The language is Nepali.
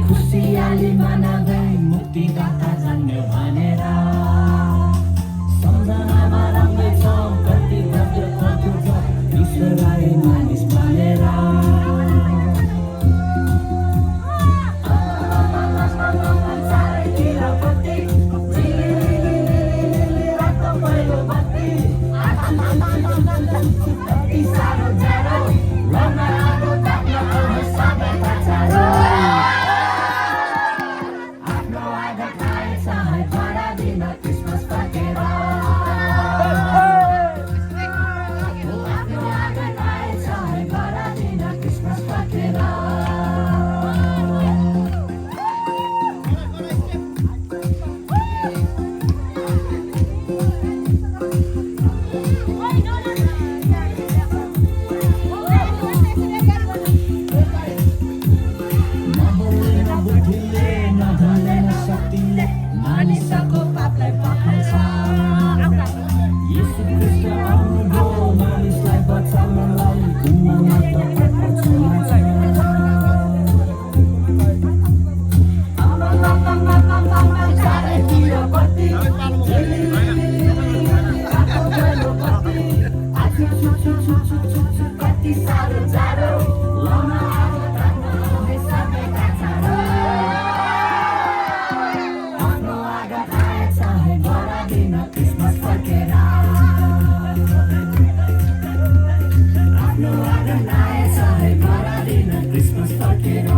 खुसियाली मनाउँदै मुक्तिदाता जन्म्यो भनेर सम्झनामा रङ्गैछ कति भव्य अद्भुत ईश्वरलाई मानिस मानेर मानिसको पापलाई पखाल्छ येशू ख्रीष्ट आउनुभयो मानिसलाई बचाउनलाई धुनमा मात्र पठाउँछ चारैतिरपट्टि कति साह्रो जाडो क्रिसमस फर्केर आफ्नो आँगन आएछ है बरादिन क्रिसमस फर्केर